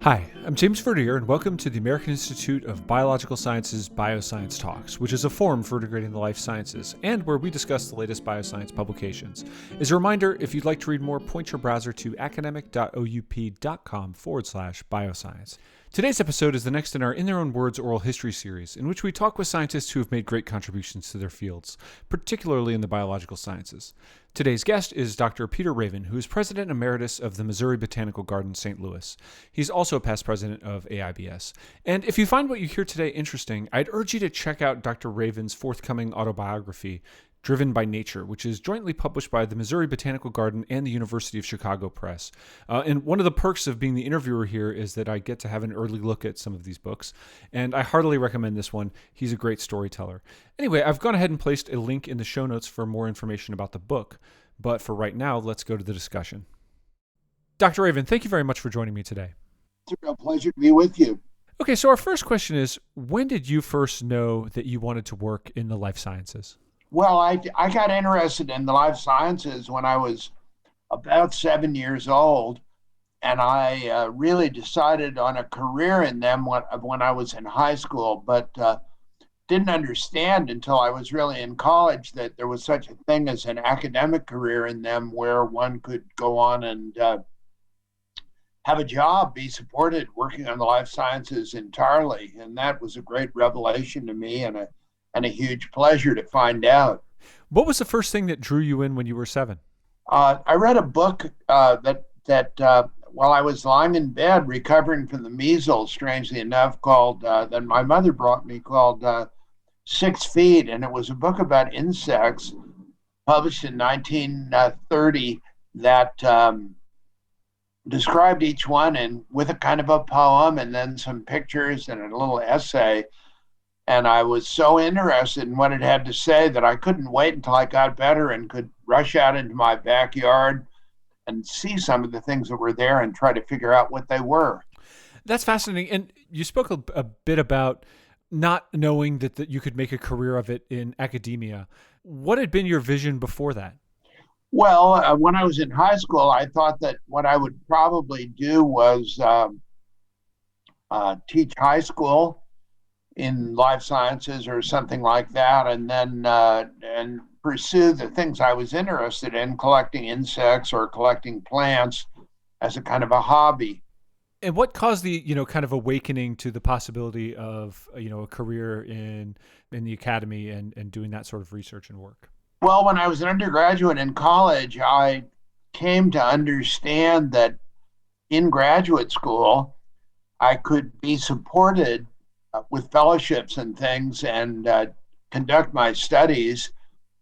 Hi, I'm James Verdier, and welcome to the American Institute of Biological Sciences BioScience Talks, which is a forum for integrating the life sciences, and where we discuss the latest bioscience publications. As a reminder, if you'd like to read more, point your browser to academic.oup.com/bioscience. Today's episode is the next in our In Their Own Words oral history series, in which we talk with scientists who have made great contributions to their fields, particularly in the biological sciences. Today's guest is Dr. Peter Raven, who is President Emeritus of the Missouri Botanical Garden, St. Louis. He's also a past president of AIBS. And if you find what you hear today interesting, I'd urge you to check out Dr. Raven's forthcoming autobiography, Driven by Nature, which is jointly published by the Missouri Botanical Garden and the University of Chicago Press. And one of the perks of being the interviewer here is that I get to have an early look at some of these books, and I heartily recommend this one. He's a great storyteller. Anyway, I've gone ahead and placed a link in the show notes for more information about the book, but for right now, let's go to the discussion. Dr. Raven, thank you very much for joining me today. It's a real pleasure to be with you. Okay, so our first question is, when did you first know that you wanted to work in the life sciences? Well, I got interested in the life sciences when I was about 7 years old, and I really decided on a career in them when I was in high school, but didn't understand until I was really in college that there was such a thing as an academic career in them where one could go on and have a job, be supported working on the life sciences entirely. And that was a great revelation to me and a huge pleasure to find out. What was the first thing that drew you in when you were 7? I read a book that while I was lying in bed recovering from the measles, strangely enough, called that my mother brought me, called 6 Feet, and it was a book about insects published in 1930 that described each one and with a kind of a poem and then some pictures and a little essay. And I was so interested in what it had to say that I couldn't wait until I got better and could rush out into my backyard and see some of the things that were there and try to figure out what they were. That's fascinating. And you spoke a bit about not knowing that you could make a career of it in academia. What had been your vision before that? Well, when I was in high school, I thought that what I would probably do was teach high school in life sciences or something like that, and then and pursue the things I was interested in, collecting insects or collecting plants as a kind of a hobby. And what caused the, kind of awakening to the possibility of, a career in the academy and doing that sort of research and work? Well, when I was an undergraduate in college, I came to understand that in graduate school, I could be supported with fellowships and things and conduct my studies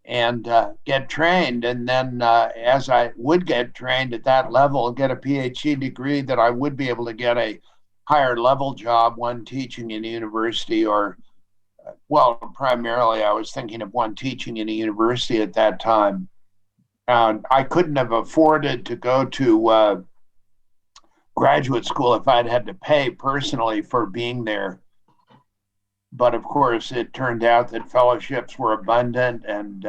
and get trained. And then as I would get trained at that level, get a PhD degree, that I would be able to get a higher level job, one teaching in a university or, well, primarily I was thinking of one teaching in a university at that time. I couldn't have afforded to go to graduate school if I'd had to pay personally for being there. But of course, it turned out that fellowships were abundant, and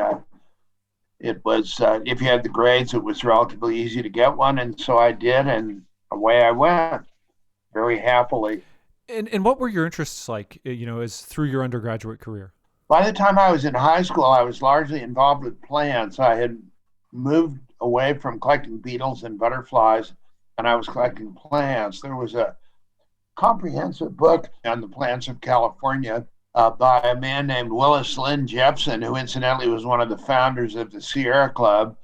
it was, if you had the grades, it was relatively easy to get one. And so I did, and away I went, very happily. And what were your interests like, as through your undergraduate career? By the time I was in high school, I was largely involved with plants. I had moved away from collecting beetles and butterflies, and I was collecting plants. There was a comprehensive book on the plants of California by a man named Willis Lynn Jepson, who incidentally was one of the founders of the Sierra Club,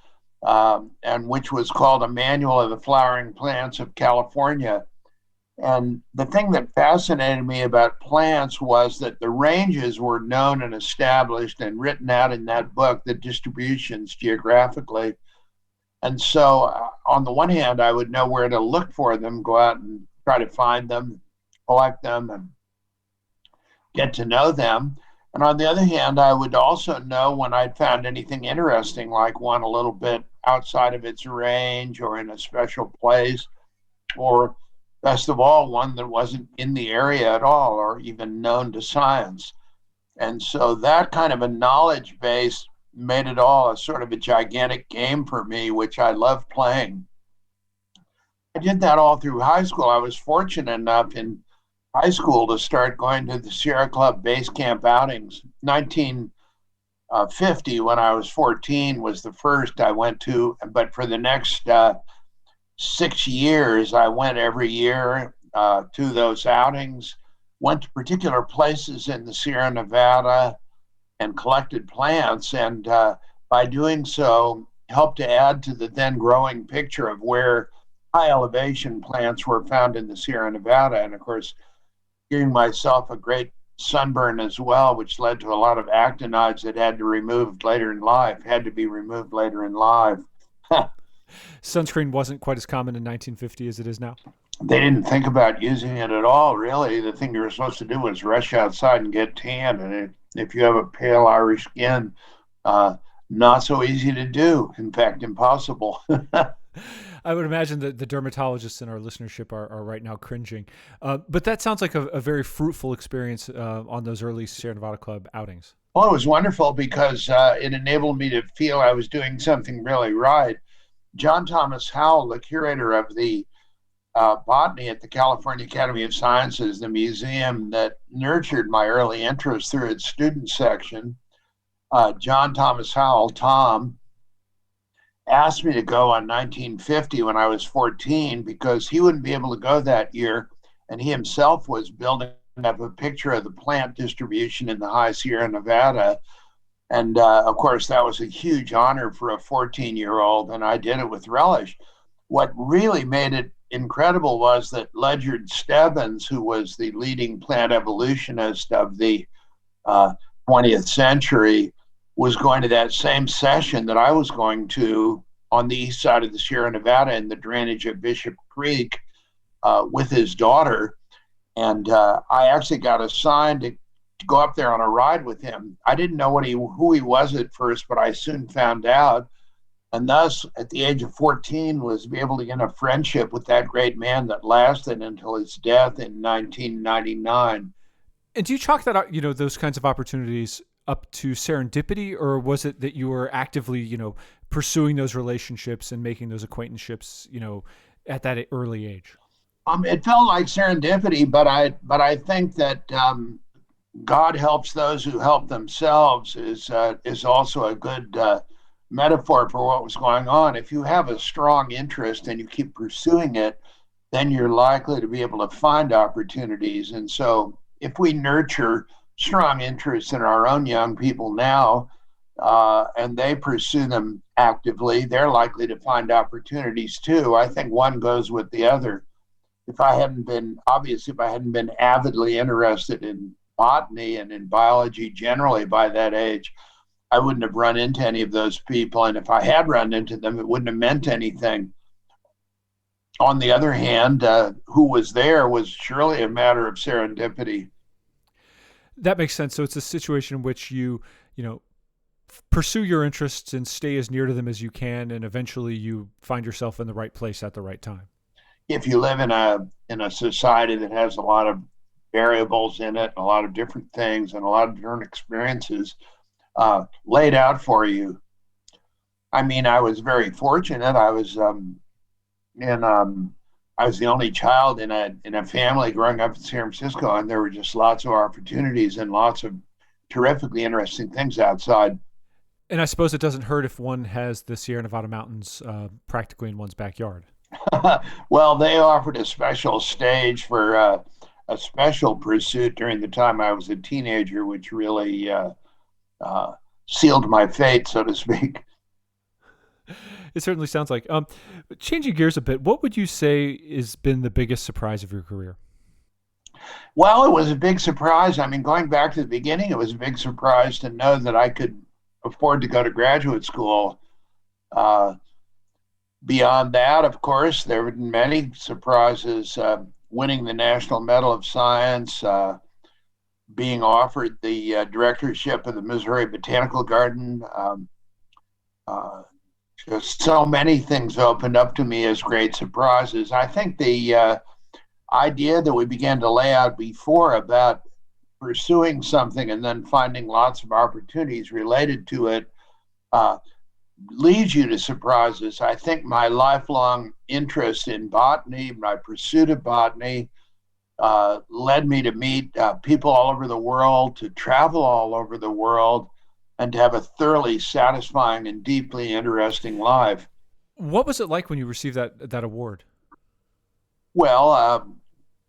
and which was called A Manual of the Flowering Plants of California. And the thing that fascinated me about plants was that the ranges were known and established and written out in that book, the distributions geographically. And so on the one hand, I would know where to look for them, go out and try to find them, collect them, and get to know them. And on the other hand, I would also know when I'd found anything interesting, like one a little bit outside of its range or in a special place, or best of all, one that wasn't in the area at all or even known to science. And so that kind of a knowledge base made it all a sort of a gigantic game for me, which I love playing. I did that all through high school. I was fortunate enough in high school to start going to the Sierra Club base camp outings. 1950, when I was 14, was the first I went to, but for the next 6 years, I went every year to those outings, went to particular places in the Sierra Nevada and collected plants. And by doing so, helped to add to the then growing picture of where high elevation plants were found in the Sierra Nevada. And of course, giving myself a great sunburn as well, which led to a lot of actinides that had to be removed later in life. Sunscreen wasn't quite as common in 1950 as it is now. They didn't think about using it at all, really. The thing you were supposed to do was rush outside and get tan. And if you have a pale Irish skin, not so easy to do. In fact, impossible. I would imagine that the dermatologists in our listenership are right now cringing. But that sounds like a very fruitful experience on those early Sierra Nevada Club outings. Well, it was wonderful because it enabled me to feel I was doing something really right. John Thomas Howell, the curator of the botany at the California Academy of Sciences, the museum that nurtured my early interest through its student section, John Thomas Howell, Tom, asked me to go on 1950 when I was 14 because he wouldn't be able to go that year. And he himself was building up a picture of the plant distribution in the high Sierra Nevada. And of course, that was a huge honor for a 14-year-old, and I did it with relish. What really made it incredible was that Ledyard Stebbins, who was the leading plant evolutionist of the 20th century, was going to that same session that I was going to on the east side of the Sierra Nevada in the drainage of Bishop Creek with his daughter. And I actually got assigned to go up there on a ride with him. I didn't know who he was at first, but I soon found out. And thus, at the age of 14, was be able to get a friendship with that great man that lasted until his death in 1999. And do you chalk that, those kinds of opportunities up to serendipity, or was it that you were actively, pursuing those relationships and making those acquaintanceships, at that early age? It felt like serendipity, but I think that God helps those who help themselves is also a good metaphor for what was going on. If you have a strong interest and you keep pursuing it, then you're likely to be able to find opportunities. And so if we nurture strong interest in our own young people now, and they pursue them actively, they're likely to find opportunities too. I think one goes with the other. If I hadn't been avidly interested in botany and in biology generally by that age, I wouldn't have run into any of those people. And if I had run into them, it wouldn't have meant anything. On the other hand, who was there was surely a matter of serendipity. That makes sense. So it's a situation in which you pursue your interests and stay as near to them as you can, and eventually you find yourself in the right place at the right time. If you live in a society that has a lot of variables in it, a lot of different things, and a lot of different experiences laid out for you. I mean, I was very fortunate. I was I was the only child in a family growing up in San Francisco, and there were just lots of opportunities and lots of terrifically interesting things outside. And I suppose it doesn't hurt if one has the Sierra Nevada mountains practically in one's backyard. Well, they offered a special stage for a special pursuit during the time I was a teenager, which really sealed my fate, so to speak. It certainly sounds like. Changing gears a bit, what would you say has been the biggest surprise of your career? Well, it was a big surprise. I mean, going back to the beginning, it was a big surprise to know that I could afford to go to graduate school. Beyond that, of course, there have been many surprises. Winning the National Medal of Science, being offered the directorship of the Missouri Botanical Garden. Just so many things opened up to me as great surprises. I think the idea that we began to lay out before about pursuing something and then finding lots of opportunities related to it leads you to surprises. I think my lifelong interest in botany, my pursuit of botany, led me to meet people all over the world, to travel all over the world, and to have a thoroughly satisfying and deeply interesting life. What was it like when you received that award? Well,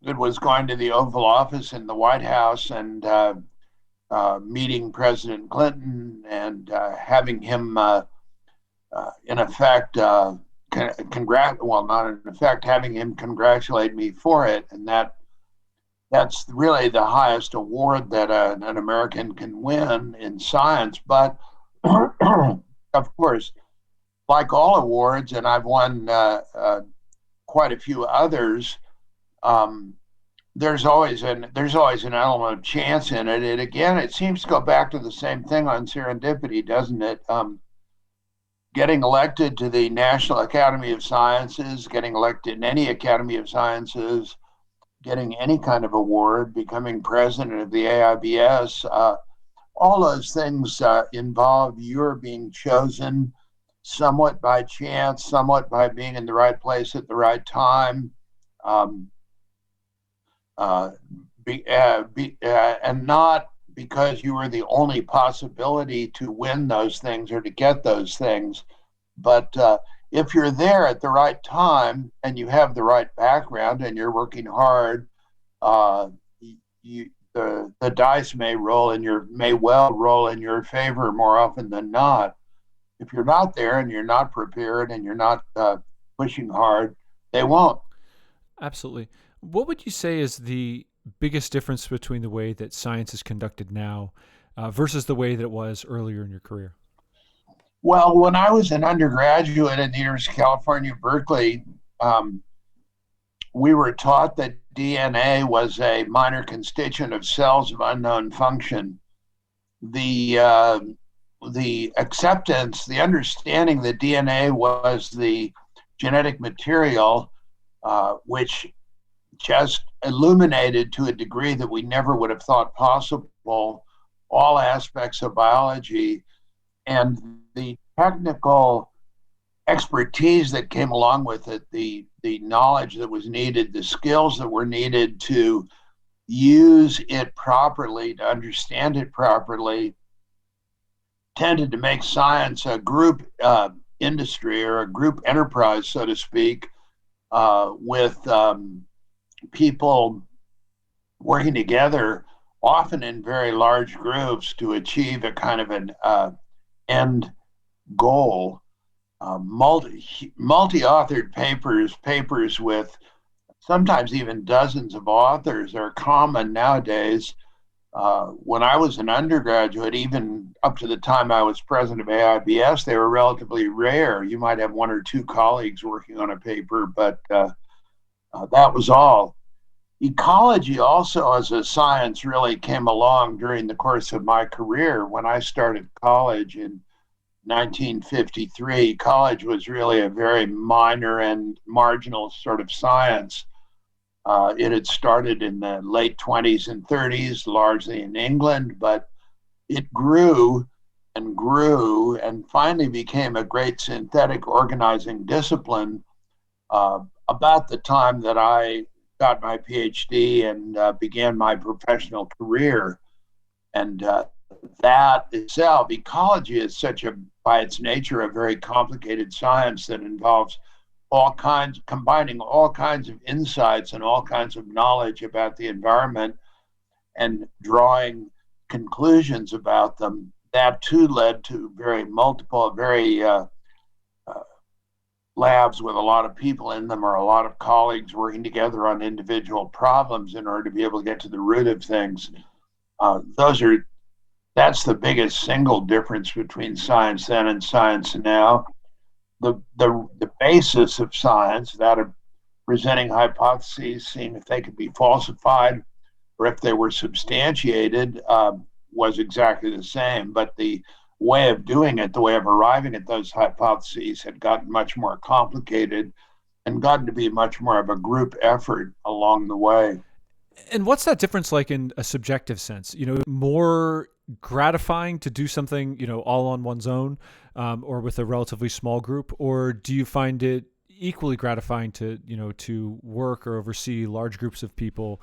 it was going to the Oval Office in the White House and meeting President Clinton and having him, in effect, not in effect, having him congratulate me for it, and that's really the highest award that an American can win in science. But of course, like all awards, and I've won quite a few others. Um, there's always an element of chance in it. And again, it seems to go back to the same thing on serendipity, doesn't it? Getting elected to the National Academy of Sciences, getting elected in any Academy of Sciences, getting any kind of award, becoming president of the AIBS, all those things involve your being chosen somewhat by chance, somewhat by being in the right place at the right time, um, and not because you were the only possibility to win those things or to get those things. But if you're there at the right time and you have the right background and you're working hard, uh, the dice may well roll in your favor more often than not. If you're not there and you're not prepared and you're not pushing hard, they won't. Absolutely. What would you say is the biggest difference between the way that science is conducted now versus the way that it was earlier in your career? Well, when I was an undergraduate at the University of California, Berkeley, um, we were taught that DNA was a minor constituent of cells of unknown function. The uh, the acceptance, the understanding that DNA was the genetic material, which just illuminated to a degree that we never would have thought possible all aspects of biology, and the technical expertise that came along with it, the knowledge that was needed, the skills that were needed to use it properly, to understand it properly, tended to make science a group industry or a group enterprise, so to speak, with people working together, often in very large groups, to achieve a kind of an end goal. Multi-authored papers with sometimes even dozens of authors are common nowadays. When I was an undergraduate, even up to the time I was president of AIBS, they were relatively rare. You might have one or two colleagues working on a paper, but that was all. Ecology also as a science really came along during the course of my career. When I started college in 1953, college was really a very minor and marginal sort of science. It had started in the late 20s and 30s, largely in England, but it grew and finally became a great synthetic organizing discipline about the time that I got my PhD and began my professional career. And that itself, ecology is by its nature, a very complicated science that involves combining all kinds of insights and all kinds of knowledge about the environment and drawing conclusions about them. That too led to very labs with a lot of people in them, or a lot of colleagues working together on individual problems in order to be able to get to the root of things. That's the biggest single difference between science then and science now. The basis of science, that of presenting hypotheses, seeing if they could be falsified or if they were substantiated, was exactly the same. But the way of doing it, the way of arriving at those hypotheses, had gotten much more complicated and gotten to be much more of a group effort along the way. And what's that difference like in a subjective sense? More gratifying to do something, all on one's own, or with a relatively small group, or do you find it equally gratifying to, to work or oversee large groups of people,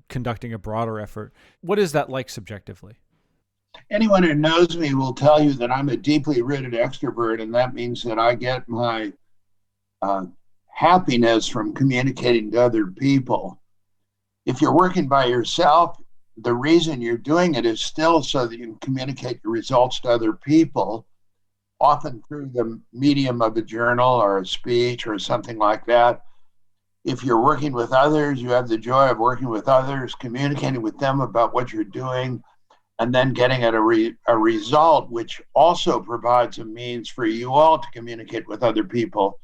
conducting a broader effort? What is that like subjectively? Anyone who knows me will tell you that I'm a deeply rooted extrovert, and that means that I get my uh, happiness from communicating to other people. If you're working by yourself, the reason you're doing it is still so that you can communicate your results to other people, often through the medium of a journal or a speech or something like that. If you're working with others, you have the joy of working with others, communicating with them about what you're doing, and then getting at a result, which also provides a means for you all to communicate with other people.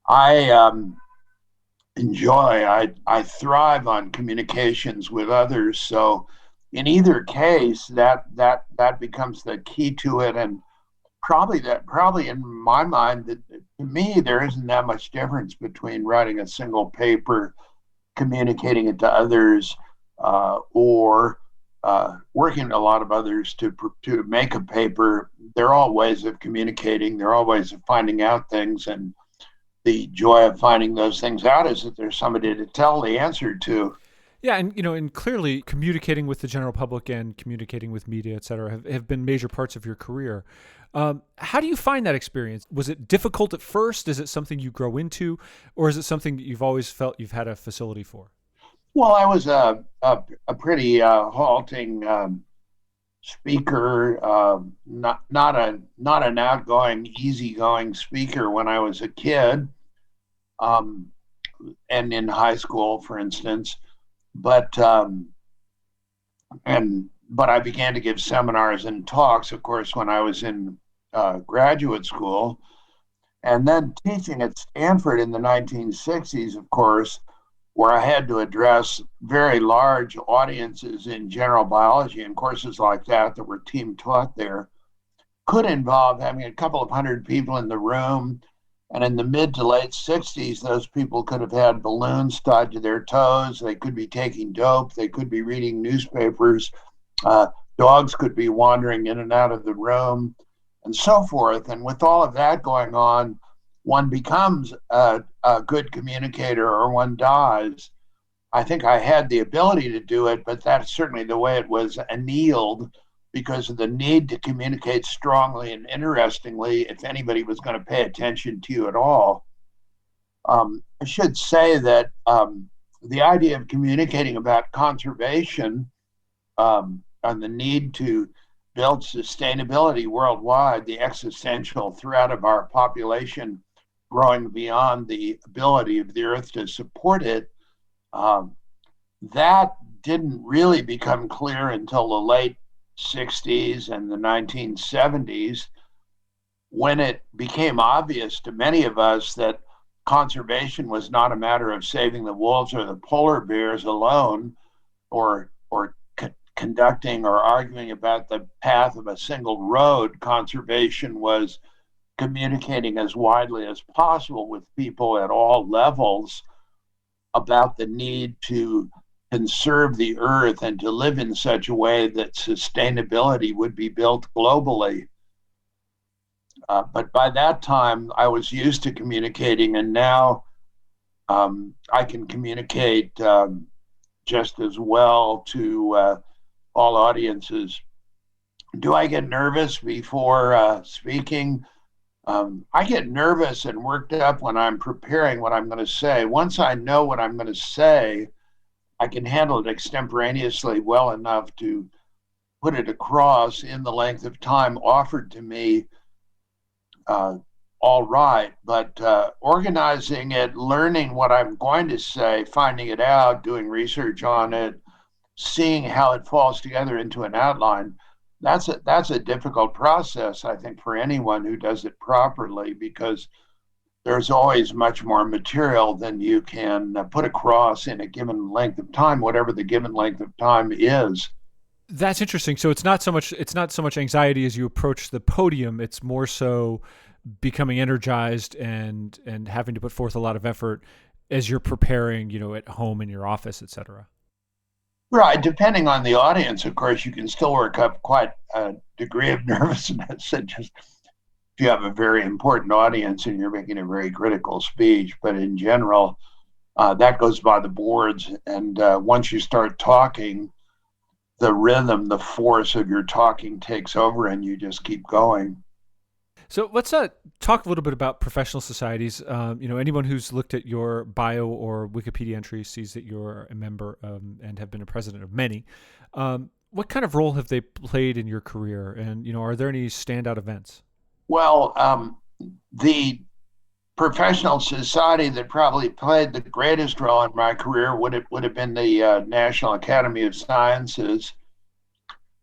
I I thrive on communications with others. So in either case, that becomes the key to it. And probably in my mind, that to me, there isn't that much difference between writing a single paper, communicating it to others, or working with a lot of others to make a paper. They're all ways of communicating. They're all ways of finding out things, and the joy of finding those things out is that there's somebody to tell the answer to. Yeah, and clearly communicating with the general public and communicating with media, et cetera, have been major parts of your career. How do you find that experience? Was it difficult at first? Is it something you grow into, or is it something that you've always felt you've had a facility for? Well, I was a pretty halting speaker, not an outgoing, easygoing speaker when I was a kid, um, and in high school, for instance. But but I began to give seminars and talks, of course, when I was in graduate school, and then teaching at Stanford in the 1960s, of course, where I had to address very large audiences in general biology, and courses like that were team taught there could involve having a couple of hundred people in the room. And in the mid to late 60s, those people could have had balloons tied to their toes. They could be taking dope. They could be reading newspapers. Uh, Dogs could be wandering in and out of the room, and so forth. And with all of that going on, one becomes a good communicator or one dies. I think I had the ability to do it, but that's certainly the way it was annealed because of the need to communicate strongly and interestingly if anybody was going to pay attention to you at all. I should say that the idea of communicating about conservation and the need to build sustainability worldwide, the existential threat of our population growing beyond the ability of the earth to support it, that didn't really become clear until the late 60s and the 1970s, when it became obvious to many of us that conservation was not a matter of saving the wolves or the polar bears alone, or conducting or arguing about the path of a single road. Conservation was communicating as widely as possible with people at all levels about the need to conserve the earth and to live in such a way that sustainability would be built globally. But by that time, I was used to communicating, and now I can communicate just as well to all audiences. Do I get nervous before speaking? I get nervous and worked up when I'm preparing what I'm going to say. Once I know what I'm going to say, I can handle it extemporaneously well enough to put it across in the length of time offered to me. All right, but organizing it, learning what I'm going to say, finding it out, doing research on it, seeing how it falls together into an outline, that's a difficult process, I think, for anyone who does it properly, because there's always much more material than you can put across in a given length of time, whatever the given length of time is. That's interesting. So it's not so much anxiety as you approach the podium. It's more so becoming energized and having to put forth a lot of effort as you're preparing, at home in your office, et cetera. Right, depending on the audience, of course, you can still work up quite a degree of nervousness. And just if you have a very important audience and you're making a very critical speech, but in general, that goes by the boards. And once you start talking, the rhythm, the force of your talking takes over, and you just keep going. So let's talk a little bit about professional societies. Anyone who's looked at your bio or Wikipedia entry sees that you're a member and have been a president of many. What kind of role have they played in your career? And, are there any standout events? Well, the professional society that probably played the greatest role in my career would have been the National Academy of Sciences.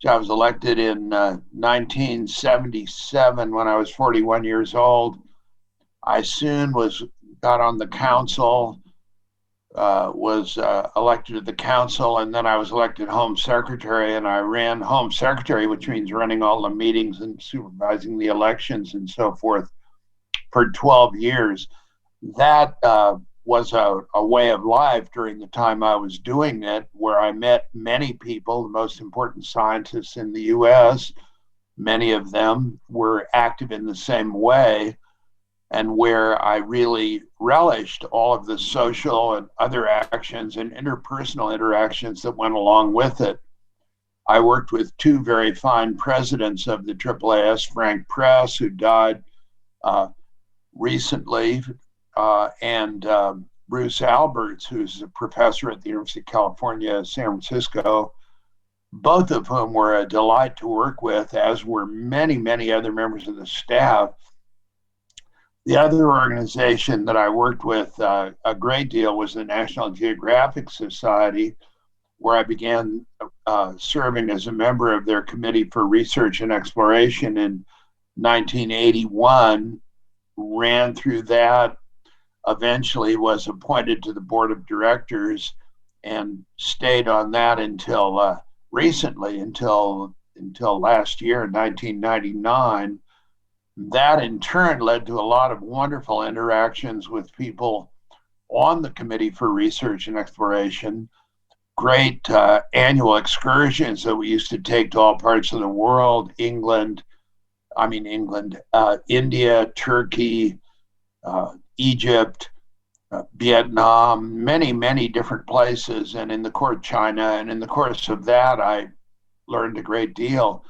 I was elected in 1977 when I was 41 years old. I soon got on the council, was elected to the council, and then I was elected Home Secretary, and I ran Home Secretary, which means running all the meetings and supervising the elections and so forth, for 12 years. That was a way of life during the time I was doing it, where I met many people, the most important scientists in the US. Many of them were active in the same way, and where I really relished all of the social and other actions and interpersonal interactions that went along with it. I worked with two very fine presidents of the AAAS, Frank Press, who died recently, and Bruce Alberts, who's a professor at the University of California, San Francisco, both of whom were a delight to work with, as were many, many other members of the staff. The other organization that I worked with a great deal was the National Geographic Society, where I began serving as a member of their Committee for Research and Exploration in 1981, ran through that, eventually was appointed to the board of directors, and stayed on that until recently, until last year in 1999. That in turn led to a lot of wonderful interactions with people on the Committee for Research and Exploration, great annual excursions that we used to take to all parts of the world, India, Turkey, Egypt, Vietnam, many, many different places, and in the course of China. And in the course of that, I learned a great deal.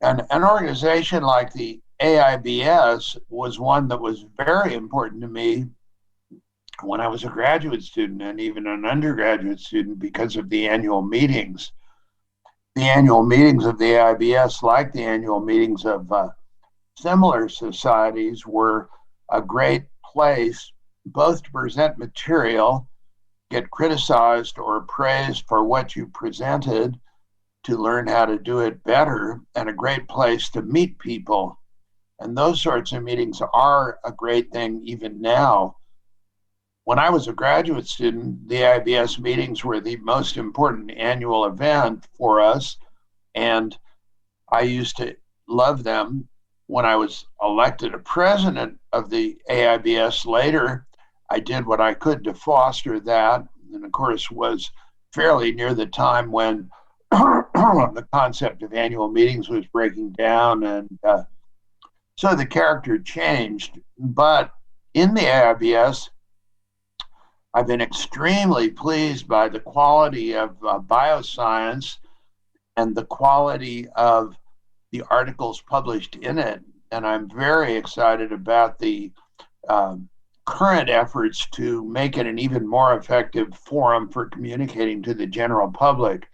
And an organization like the AIBS was one that was very important to me when I was a graduate student and even an undergraduate student, because of the annual meetings. The annual meetings of the AIBS, like the annual meetings of similar societies, were a great place both to present material, get criticized or praised for what you presented, to learn how to do it better, and a great place to meet people. And those sorts of meetings are a great thing even now. When I was a graduate student, the AIBS meetings were the most important annual event for us, and I used to love them. When I was elected a president of the AIBS later, I did what I could to foster that, and of course was fairly near the time when the concept of annual meetings was breaking down, and so the character changed. But in the AIBS, I've been extremely pleased by the quality of BioScience and the quality of the articles published in it. And I'm very excited about the current efforts to make it an even more effective forum for communicating to the general public.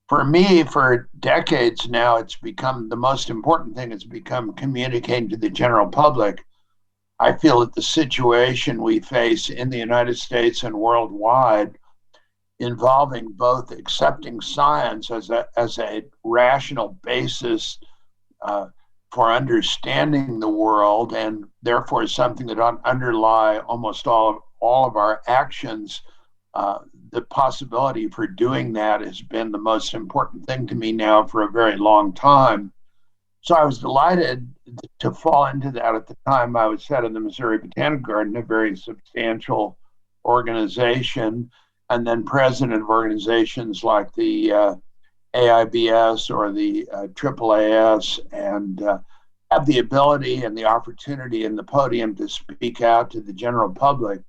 For me, for decades now, it's become the most important thing. It's become communicating to the general public. I feel that the situation we face in the United States and worldwide, involving both accepting science as a rational basis for understanding the world, and therefore something that underlie almost all of our actions, the possibility for doing that has been the most important thing to me now for a very long time. So I was delighted to fall into that at the time. I was head of the Missouri Botanical Garden, a very substantial organization, and then president of organizations like the AIBS or the AAAS, and have the ability and the opportunity and the podium to speak out to the general public.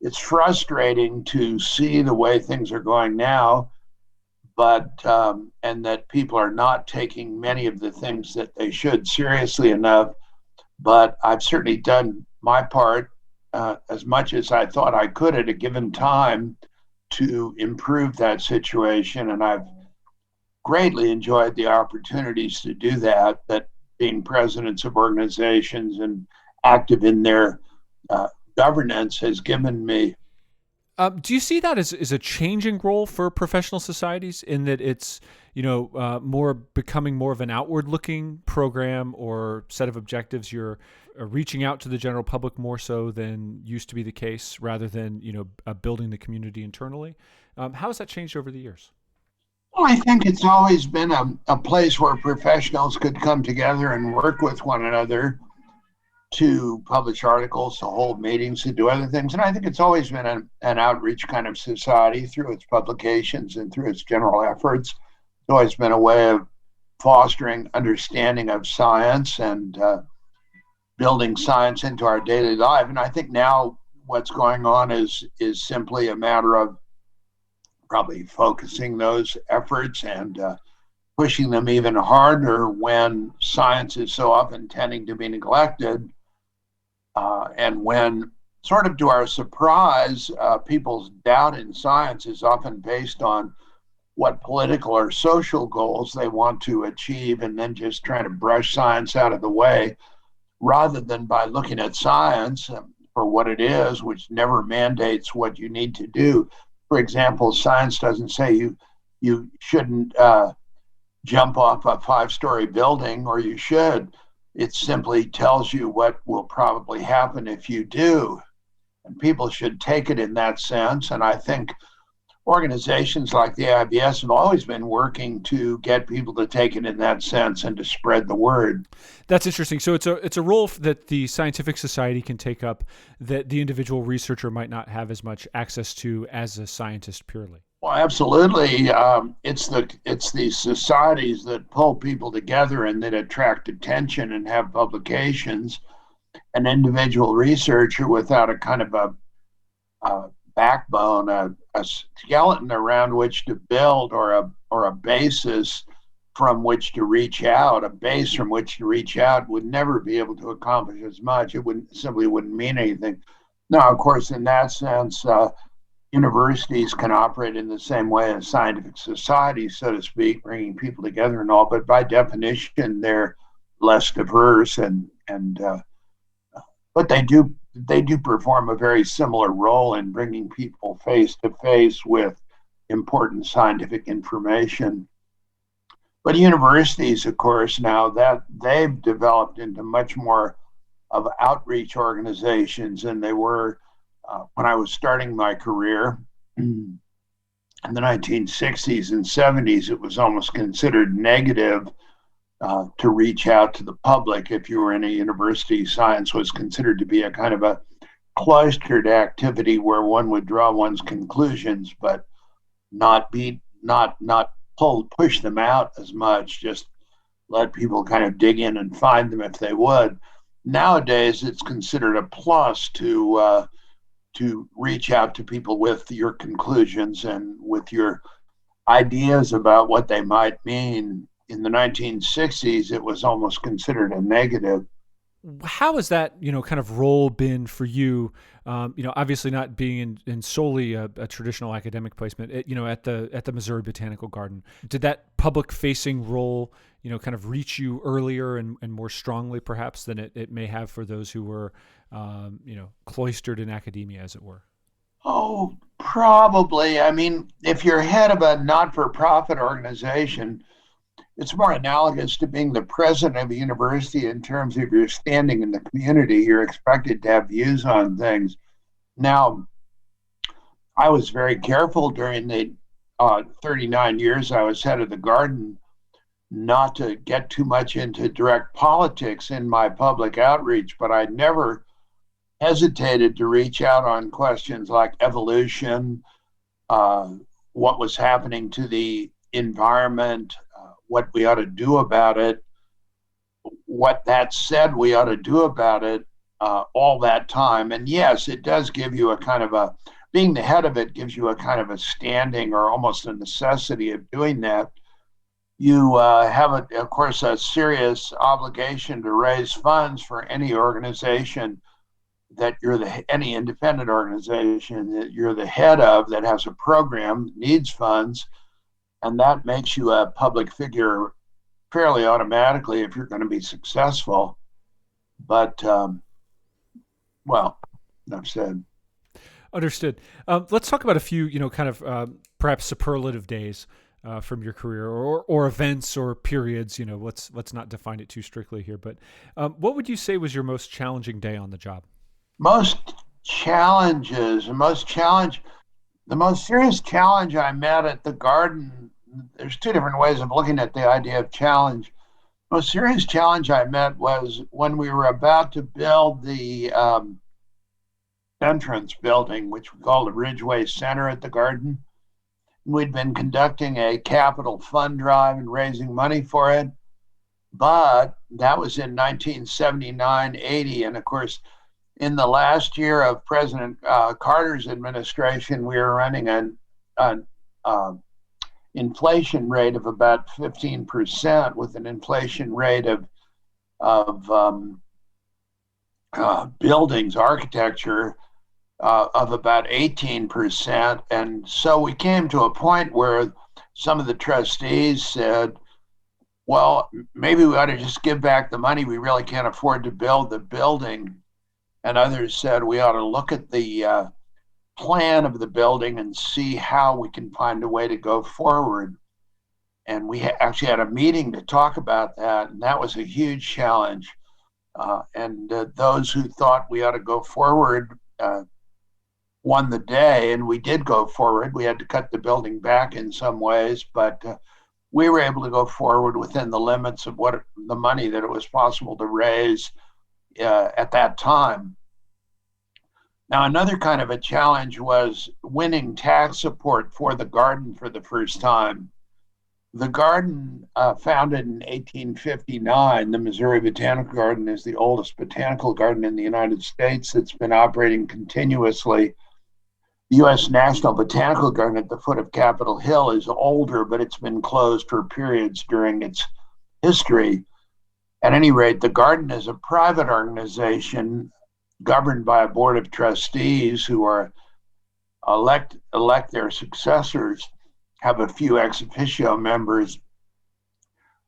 It's frustrating to see the way things are going now, but and that people are not taking many of the things that they should seriously enough. But I've certainly done my part as much as I thought I could at a given time to improve that situation, and I've greatly enjoyed the opportunities to do that. That being presidents of organizations and active in their governance has given me. Do you see that as a changing role for professional societies, in that it's more becoming more of an outward-looking program or set of objectives? You're reaching out to the general public more so than used to be the case, rather than building the community internally. How has that changed over the years? Well, I think it's always been a place where professionals could come together and work with one another to publish articles, to hold meetings, to do other things. And I think it's always been an outreach kind of society through its publications and through its general efforts. It's always been a way of fostering understanding of science and building science into our daily life. And I think now what's going on is simply a matter of probably focusing those efforts and pushing them even harder when science is so often tending to be neglected. And when, sort of to our surprise, people's doubt in science is often based on what political or social goals they want to achieve, and then just trying to brush science out of the way, rather than by looking at science for what it is, which never mandates what you need to do. For example, science doesn't say you shouldn't jump off a 5-story building, or you should. It simply tells you what will probably happen if you do. And people should take it in that sense. And I think organizations like the AIBS have always been working to get people to take it in that sense and to spread the word. That's interesting. So it's a role that the scientific society can take up that the individual researcher might not have as much access to as a scientist purely. Well, absolutely. It's the societies that pull people together and that attract attention and have publications. An individual researcher without a kind of a backbone, a skeleton around which to build, or a basis from which to reach out, a base from which to reach out, would never be able to accomplish as much. It wouldn't mean anything. Now, of course, in that sense, universities can operate in the same way as scientific societies, so to speak, bringing people together and all. But by definition, they're less diverse, but they do perform a very similar role in bringing people face to face with important scientific information. But universities, of course, now that they've developed into much more of outreach organizations than they were when I was starting my career in the 1960s and 70s. It was almost considered negative to reach out to the public. If you were in a university, science was considered to be a kind of a cloistered activity where one would draw one's conclusions, but not push them out as much, just let people kind of dig in and find them if they would. Nowadays, it's considered a plus to reach out to people with your conclusions and with your ideas about what they might mean. In the 1960s, it was almost considered a negative. How has that, kind of role been for you? Obviously not being in solely a traditional academic placement, at the Missouri Botanical Garden. Did that public-facing role, kind of reach you earlier and more strongly, perhaps, than it may have for those who were, cloistered in academia, as it were? Oh, probably. I mean, if you're head of a not-for-profit organization, it's more analogous to being the president of a university in terms of your standing in the community. You're expected to have views on things. Now, I was very careful during the 39 years I was head of the garden not to get too much into direct politics in my public outreach, but I never hesitated to reach out on questions like evolution, what was happening to the environment, what we ought to do about it, what that said we ought to do about it, all that time. And yes, it does give you a kind of a, being the head of it gives you a kind of a standing or almost a necessity of doing that. You have, of course, a serious obligation to raise funds for any organization that any independent organization that you're the head of that has a program that needs funds, and that makes you a public figure fairly automatically if you're going to be successful. But well, enough said. Understood. Let's talk about a few, kind of perhaps superlative days from your career, or events or periods. Let's not define it too strictly here. But what would you say was your most challenging day on the job? The most serious challenge I met at the garden. There's two different ways of looking at the idea of challenge. The most serious challenge I met was when we were about to build the entrance building, which we call the Ridgeway Center at the garden. We'd been conducting a capital fund drive and raising money for it, but that was in 1979-80. And of course, in the last year of President Carter's administration, we were running an inflation rate of about 15%, with an inflation rate of buildings, architecture, of about 18%. And so we came to a point where some of the trustees said, well, maybe we ought to just give back the money. We really can't afford to build the building. And others said we ought to look at the plan of the building and see how we can find a way to go forward. And we actually had a meeting to talk about that, and that was a huge challenge. And those who thought we ought to go forward won the day, and we did go forward. We had to cut the building back in some ways, but we were able to go forward within the limits of what the money that it was possible to raise at that time. Now, another kind of a challenge was winning tax support for the garden for the first time. The garden, founded in 1859, the Missouri Botanical Garden is the oldest botanical garden in the United States that's been operating continuously. The U.S. National Botanical Garden at the foot of Capitol Hill is older, but it's been closed for periods during its history. At any rate, the garden is a private organization governed by a board of trustees who are elect their successors, have a few ex officio members,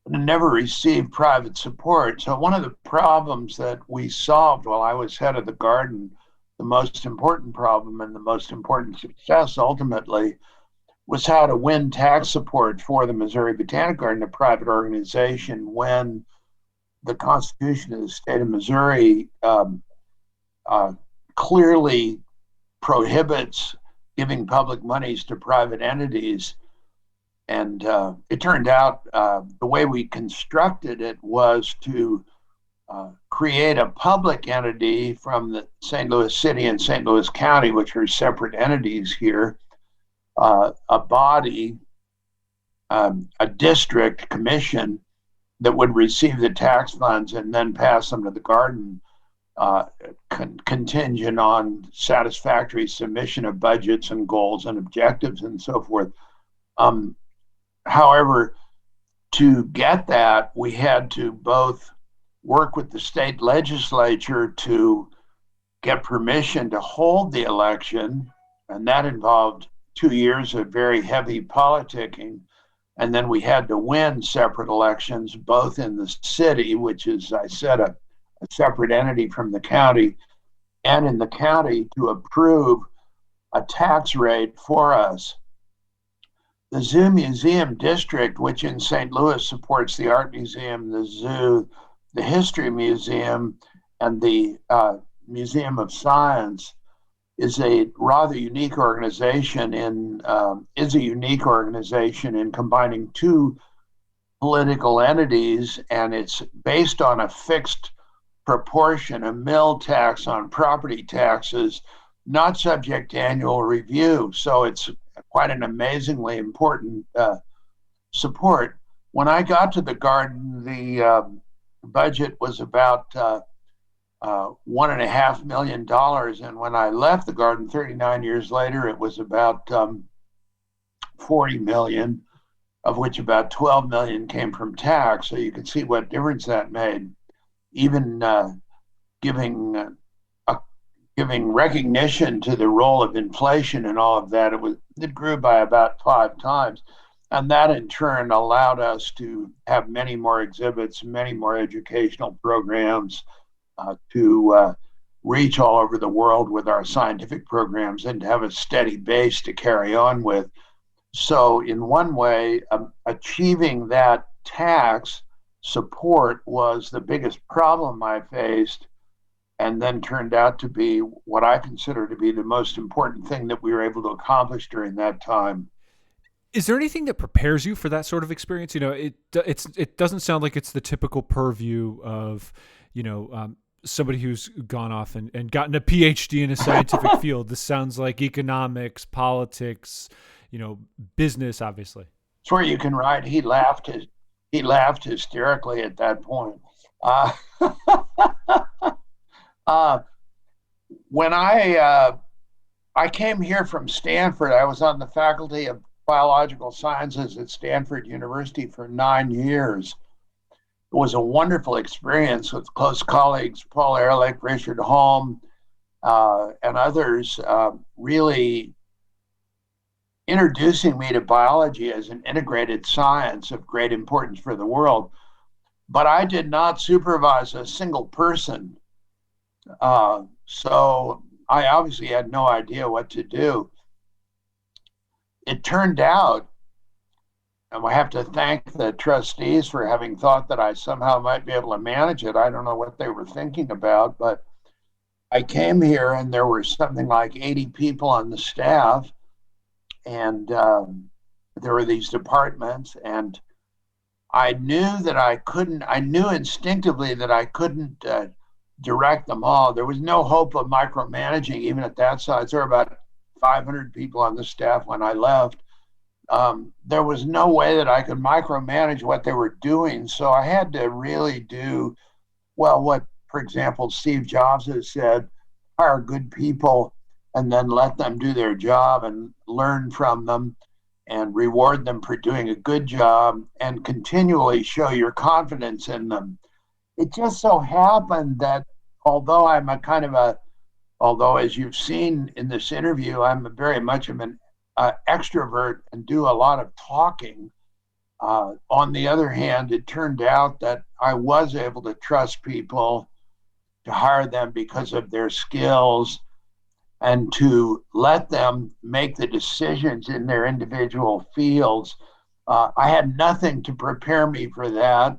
and never received private support. So one of the problems that we solved while I was head of the garden, the most important problem and the most important success ultimately, was how to win tax support for the Missouri Botanical Garden, a private organization, when the Constitution of the state of Missouri clearly prohibits giving public monies to private entities. And it turned out the way we constructed it was to create a public entity from the St. Louis City and St. Louis County, which are separate entities here, a body, a district commission that would receive the tax funds and then pass them to the garden, contingent on satisfactory submission of budgets and goals and objectives and so forth. However, to get that, we had to both work with the state legislature to get permission to hold the election, and that involved 2 years of very heavy politicking. And then we had to win separate elections, both in the city, which is, I said, a separate entity from the county, and in the county to approve a tax rate for us. The Zoo Museum District, which in St. Louis supports the Art Museum, the zoo, the History Museum, and the Museum of Science, is a rather unique organization in combining two political entities, and it's based on a fixed proportion, a mill tax on property taxes, not subject to annual review. So it's quite an amazingly important support. When I got to the garden, the budget was about $1.5 million, and when I left the garden 39 years later, it was about 40 million, of which about 12 million came from tax. So you can see what difference that made. Even giving giving recognition to the role of inflation and all of that, it grew by about 5 times. And that in turn allowed us to have many more exhibits, many more educational programs, to reach all over the world with our scientific programs and to have a steady base to carry on with. So in one way, achieving that tax support was the biggest problem I faced, and then turned out to be what I consider to be the most important thing that we were able to accomplish during that time. Is there anything that prepares you for that sort of experience? It doesn't sound like it's the typical purview of, somebody who's gone off and gotten a PhD in a scientific field. This sounds like economics, politics, business, obviously. It's where you can write. He laughed hysterically at that point. When I came here from Stanford, I was on the faculty of biological sciences at Stanford University for 9 years. It was a wonderful experience with close colleagues, Paul Ehrlich, Richard Holm, and others, really introducing me to biology as an integrated science of great importance for the world. But I did not supervise a single person. So I obviously had no idea what to do. It turned out, and I have to thank the trustees for having thought that I somehow might be able to manage it. I don't know what they were thinking about, but I came here and there were something like 80 people on the staff, and there were these departments, and I knew instinctively that I couldn't direct them all. There was no hope of micromanaging even at that size. There were about 500 people on the staff when I left. There was no way that I could micromanage what they were doing. So I had to really do, well, what, for example, Steve Jobs has said, hire good people and then let them do their job and learn from them and reward them for doing a good job and continually show your confidence in them. It just so happened that although although as you've seen in this interview, I'm very much of an extrovert and do a lot of talking. On the other hand, it turned out that I was able to trust people, to hire them because of their skills, and to let them make the decisions in their individual fields. I had nothing to prepare me for that.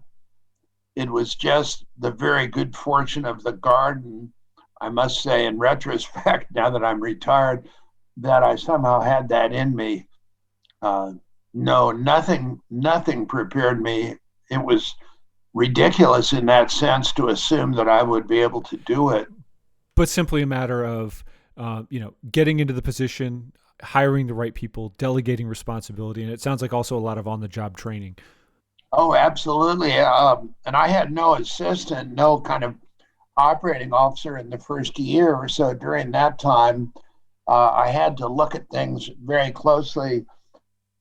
It was just the very good fortune of the garden, I must say, in retrospect, now that I'm retired, that I somehow had that in me. No, nothing prepared me. It was ridiculous in that sense to assume that I would be able to do it. But simply a matter of, getting into the position, hiring the right people, delegating responsibility. And it sounds like also a lot of on-the-job training. Oh, absolutely. And I had no assistant, no kind of operating officer in the first year or so. During that time, I had to look at things very closely.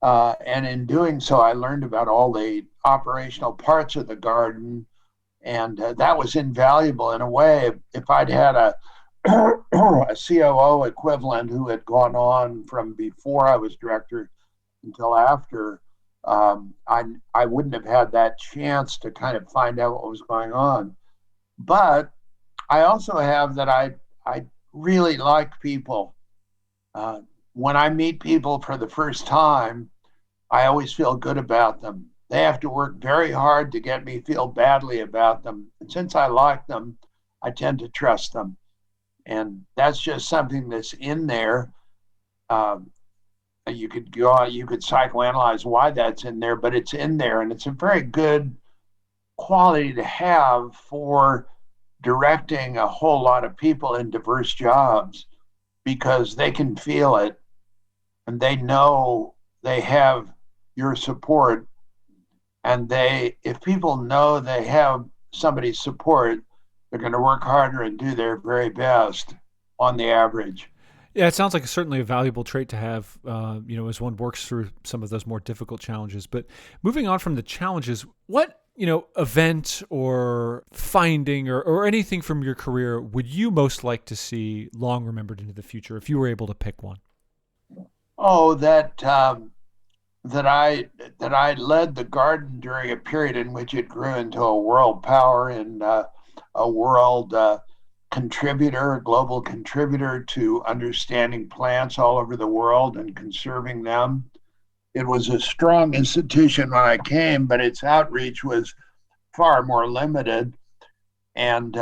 And in doing so, I learned about all the operational parts of the garden. And that was invaluable in a way. If I'd had a COO equivalent who had gone on from before I was director until after, I wouldn't have had that chance to kind of find out what was going on. But I also have that I really like people. When I meet people for the first time, I always feel good about them. They have to work very hard to get me feel badly about them. And since I like them, I tend to trust them. And that's just something that's in there. You could go on, you could psychoanalyze why that's in there, but it's in there. And it's a very good quality to have for directing a whole lot of people in diverse jobs, because they can feel it. and they know they have your support. And if people know they have somebody's support, they're going to work harder and do their very best on the average. Yeah, it sounds like certainly a valuable trait to have, as one works through some of those more difficult challenges. But moving on from the challenges, what, event or finding or anything from your career would you most like to see long remembered into the future if you were able to pick one? Oh, that I led the garden during a period in which it grew into a world power and a world contributor, a global contributor to understanding plants all over the world and conserving them. It was a strong institution when I came, but its outreach was far more limited. And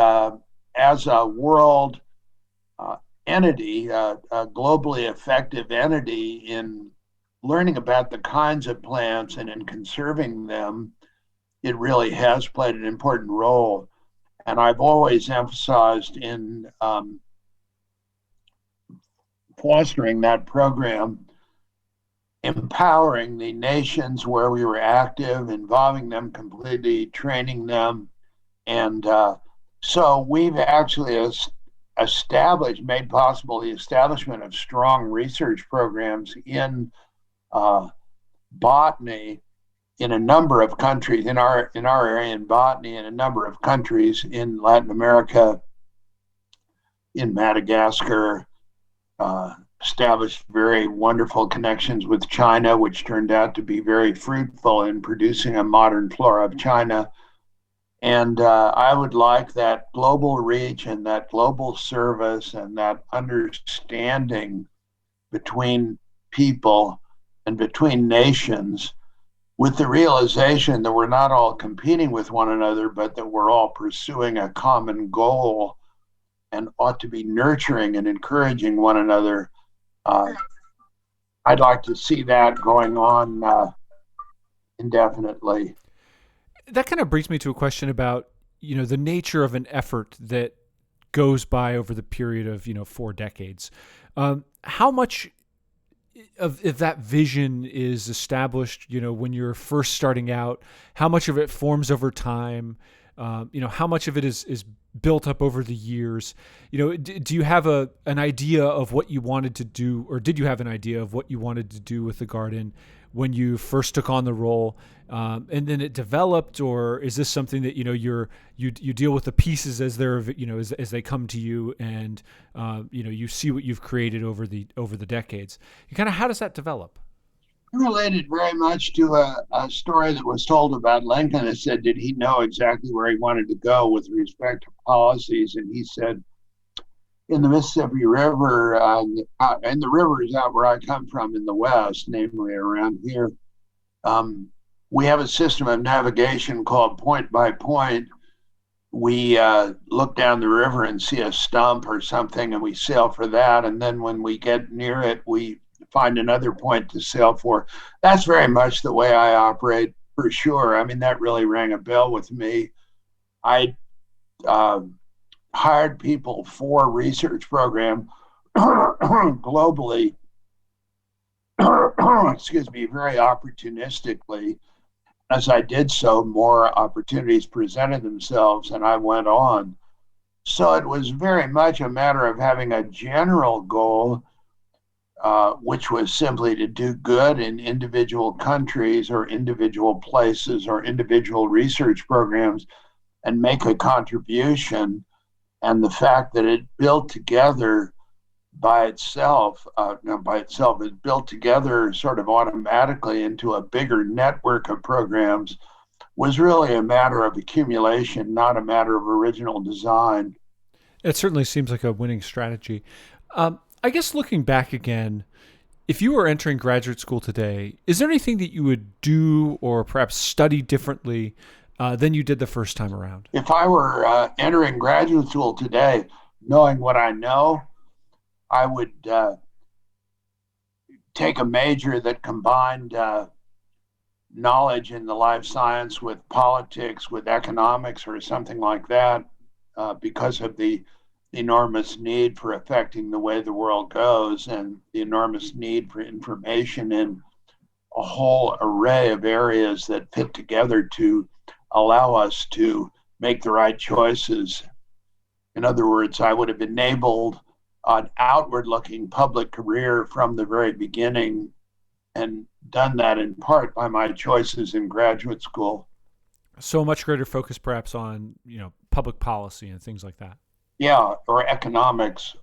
as a world entity, a globally effective entity in learning about the kinds of plants and in conserving them, it really has played an important role. And I've always emphasized in fostering that program, empowering the nations where we were active, involving them completely, training them. And so we've actually made possible the establishment of strong research programs in botany in a number of countries, in our area in botany, in a number of countries in Latin America, in Madagascar, established very wonderful connections with China, which turned out to be very fruitful in producing a modern flora of China. And I would like that global reach and that global service and that understanding between people and between nations, with the realization that we're not all competing with one another, but that we're all pursuing a common goal and ought to be nurturing and encouraging one another. I'd like to see that going on indefinitely. That kind of brings me to a question about, the nature of an effort that goes by over the period of, 4 decades. How much of if that vision is established, when you're first starting out, how much of it forms over time? How much of it is built up over the years? Do you have an idea of what you wanted to do, or did you have an idea of what you wanted to do with the garden when you first took on the role, and then it developed, or is this something that you deal with the pieces as they're as they come to you, and you see what you've created over the decades? How does that develop? Related very much to a story that was told about Lincoln. It said, did he know exactly where he wanted to go with respect to policies? And he said, in the Mississippi River, and the rivers out where I come from in the West, namely around here, we have a system of navigation called point by point. We look down the river and see a stump or something, and we sail for that. And then when we get near it, we find another point to sail for. That's very much the way I operate, for sure. I mean, that really rang a bell with me. I hired people for a research program globally, excuse me, very opportunistically. As I did so, more opportunities presented themselves and I went on. So it was very much a matter of having a general goal, which was simply to do good in individual countries or individual places or individual research programs and make a contribution. And the fact that it built together by itself, it built together sort of automatically into a bigger network of programs was really a matter of accumulation, not a matter of original design. It certainly seems like a winning strategy. I guess looking back again, if you were entering graduate school today, is there anything that you would do or perhaps study differently than you did the first time around? If I were entering graduate school today, knowing what I know, I would take a major that combined knowledge in the life science with politics, with economics, or something like that, because of the the enormous need for affecting the way the world goes and the enormous need for information in a whole array of areas that fit together to allow us to make the right choices. In other words, I would have enabled an outward looking public career from the very beginning and done that in part by my choices in graduate school. So much greater focus perhaps on, public policy and things like that. Yeah, or economics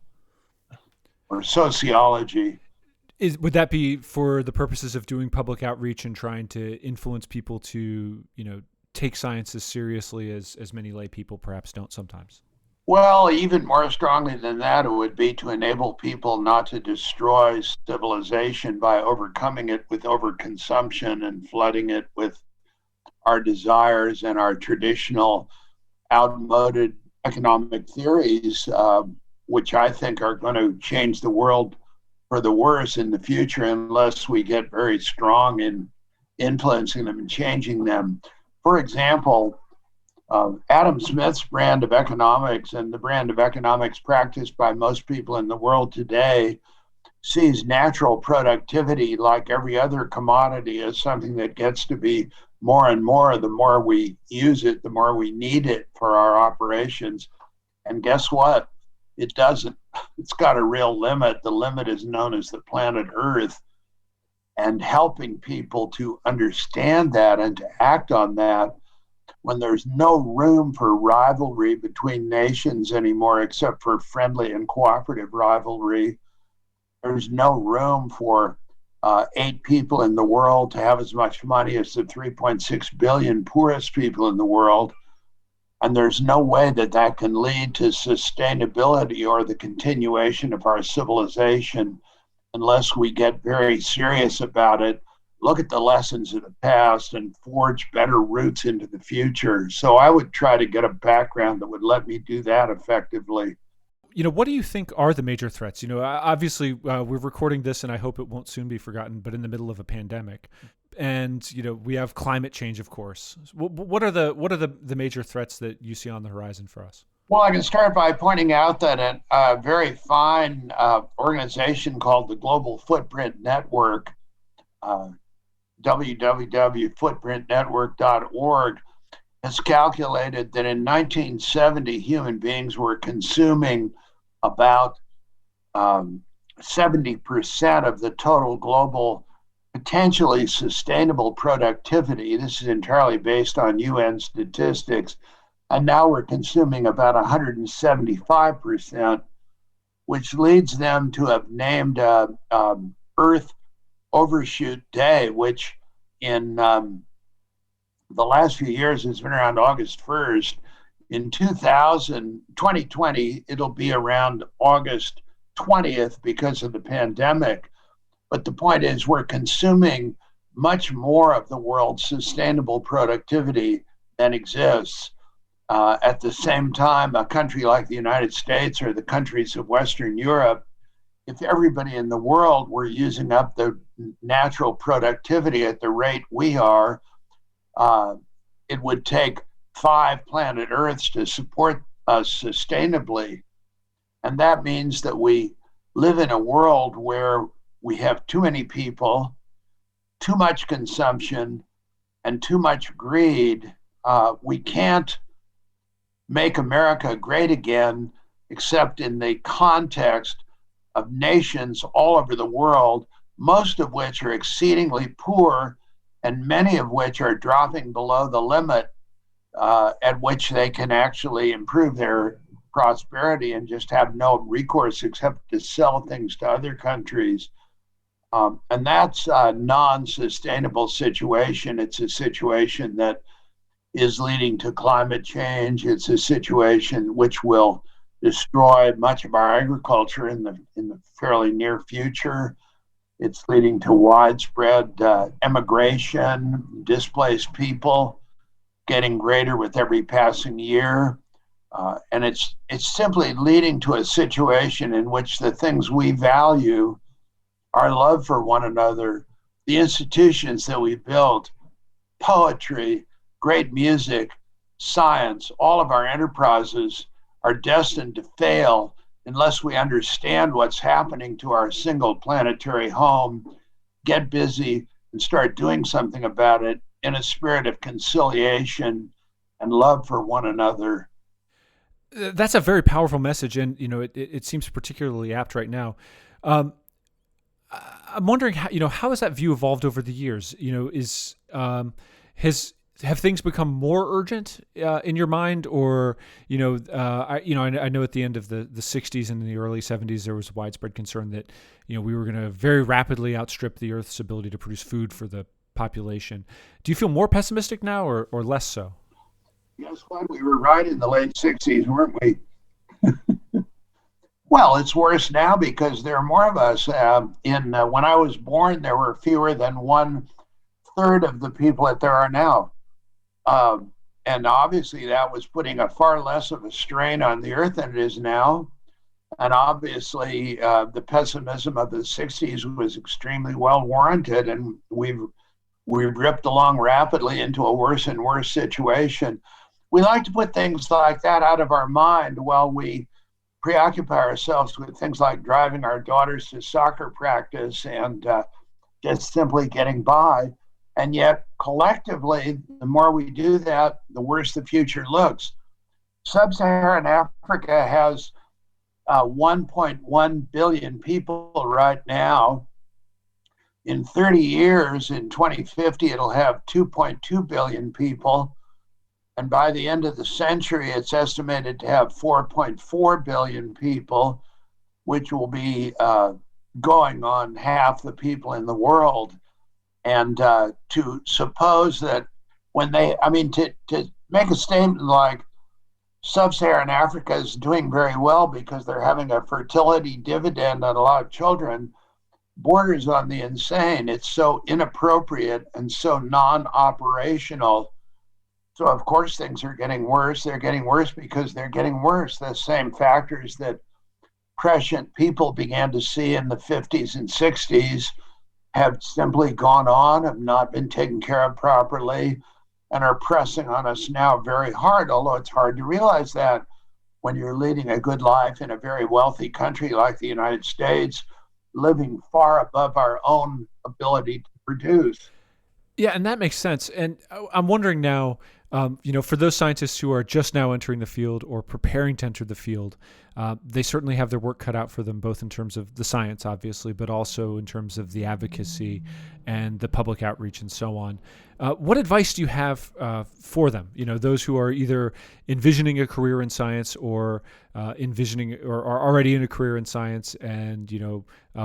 or sociology. Would that be for the purposes of doing public outreach and trying to influence people to, take science as seriously as many lay people perhaps don't sometimes? Well, even more strongly than that, it would be to enable people not to destroy civilization by overcoming it with overconsumption and flooding it with our desires and our traditional outmoded economic theories, which I think are going to change the world for the worse in the future unless we get very strong in influencing them and changing them. For example, Adam Smith's brand of economics and the brand of economics practiced by most people in the world today sees natural productivity, like every other commodity, as something that gets to be more and more. The more we use it, the more we need it for our operations. And guess what? It doesn't. It's got a real limit. The limit is known as the planet Earth. And helping people to understand that and to act on that when there's no room for rivalry between nations anymore, except for friendly and cooperative rivalry. There's no room for 8 people in the world to have as much money as the 3.6 billion poorest people in the world. And there's no way that that can lead to sustainability or the continuation of our civilization unless we get very serious about it, look at the lessons of the past, and forge better roots into the future. So I would try to get a background that would let me do that effectively. What do you think are the major threats? Obviously, we're recording this, and I hope it won't soon be forgotten, but in the middle of a pandemic. And, we have climate change, of course. What are the major threats that you see on the horizon for us? Well, I can start by pointing out that a very fine organization called the Global Footprint Network, www.footprintnetwork.org, has calculated that in 1970, human beings were consuming about 70% of the total global potentially sustainable productivity. This is entirely based on UN statistics. And now we're consuming about 175%, which leads them to have named Earth Overshoot Day, which in the last few years has been around August 1st. In 2020, it'll be around August 20th because of the pandemic. But the point is, we're consuming much more of the world's sustainable productivity than exists. At the same time, a country like the United States or the countries of Western Europe, if everybody in the world were using up the natural productivity at the rate we are, it would take 5 planet Earths to support us sustainably. And that means that we live in a world where we have too many people, too much consumption, and too much greed. We can't make America great again, except in the context of nations all over the world, most of which are exceedingly poor, and many of which are dropping below the limit at which they can actually improve their prosperity and just have no recourse except to sell things to other countries. And that's a non-sustainable situation. It's a situation that is leading to climate change. It's a situation which will destroy much of our agriculture in the fairly near future. It's leading to widespread emigration, displaced people getting greater with every passing year. And it's simply leading to a situation in which the things we value, our love for one another, the institutions that we built, poetry, great music, science, all of our enterprises are destined to fail unless we understand what's happening to our single planetary home, get busy, and start doing something about it in a spirit of conciliation and love for one another. That's a very powerful message, and it seems particularly apt right now. Um, I'm wondering how has that view evolved over the years? Have things become more urgent in your mind, or I know at the end of the 60s and in the early 70s there was widespread concern that we were going to very rapidly outstrip the Earth's ability to produce food for the population. Do you feel more pessimistic now, or less so? Guess what? We were right in the late 60s, weren't we? Well, it's worse now because there are more of us. When I was born, there were fewer than 1/3 of the that there are now. And obviously, that was putting a far less of a strain on the Earth than it is now. And obviously, the pessimism of the 60s was extremely well warranted, and we've ripped along rapidly into a worse and worse situation. We like to put things like that out of our mind while we preoccupy ourselves with things like driving our daughters to soccer practice and just simply getting by. And yet, collectively, the more we do that, the worse the future looks. Sub-Saharan Africa has 1.1 billion people right now. In 30 years, in 2050, it'll have 2.2 billion people. And by the end of the century, it's estimated to have 4.4 billion people, which will be going on half the people in the world. And to suppose that to make a statement like Sub-Saharan Africa is doing very well because they're having a fertility dividend on a lot of children borders on the insane. It's so inappropriate and so non-operational. So of course things are getting worse. They're getting worse because they're getting worse. The same factors that prescient people began to see in the 50s and 60s have simply gone on, have not been taken care of properly, and are pressing on us now very hard, although it's hard to realize that when you're leading a good life in a very wealthy country like the United States, living far above our own ability to produce. Yeah, and that makes sense. And I'm wondering now, for those scientists who are just now entering the field or preparing to enter the field, they certainly have their work cut out for them, both in terms of the science, obviously, but also in terms of the advocacy and the public outreach and so on. What advice do you have for them? Those who are either envisioning a career in science or envisioning or are already in a career in science and,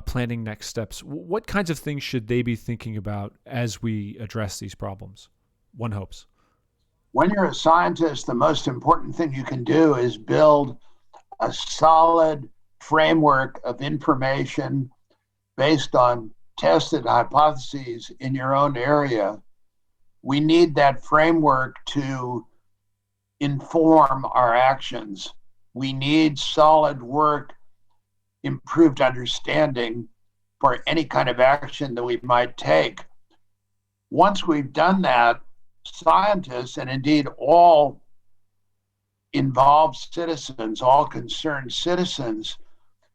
planning next steps. What kinds of things should they be thinking about as we address these problems? One hopes. When you're a scientist, the most important thing you can do is build a solid framework of information based on tested hypotheses in your own area. We need that framework to inform our actions. We need solid work, improved understanding for any kind of action that we might take. Once we've done that, scientists, and indeed all involved citizens, all concerned citizens,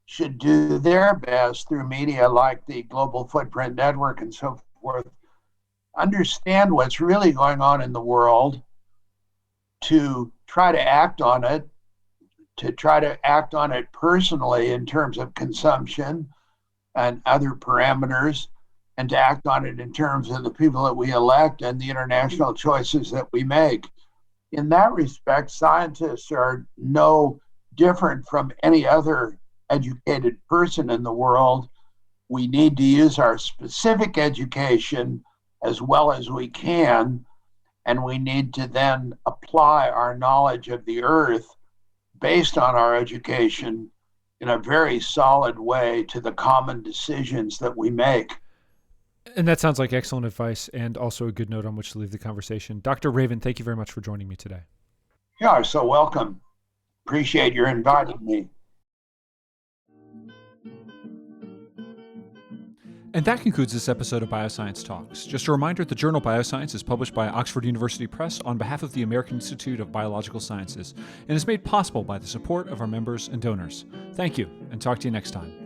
should do their best through media like the Global Footprint Network and so forth, understand what's really going on in the world, to try to act on it, personally in terms of consumption and other parameters, and to act on it in terms of the people that we elect and the international choices that we make. In that respect, scientists are no different from any other educated person in the world. We need to use our specific education as well as we can, and we need to then apply our knowledge of the earth based on our education in a very solid way to the common decisions that we make. And that sounds like excellent advice and also a good note on which to leave the conversation. Dr. Raven, thank you very much for joining me today. You are so welcome. Appreciate your inviting me. And that concludes this episode of BioScience Talks. Just a reminder, the journal BioScience is published by Oxford University Press on behalf of the American Institute of Biological Sciences and is made possible by the support of our members and donors. Thank you, and talk to you next time.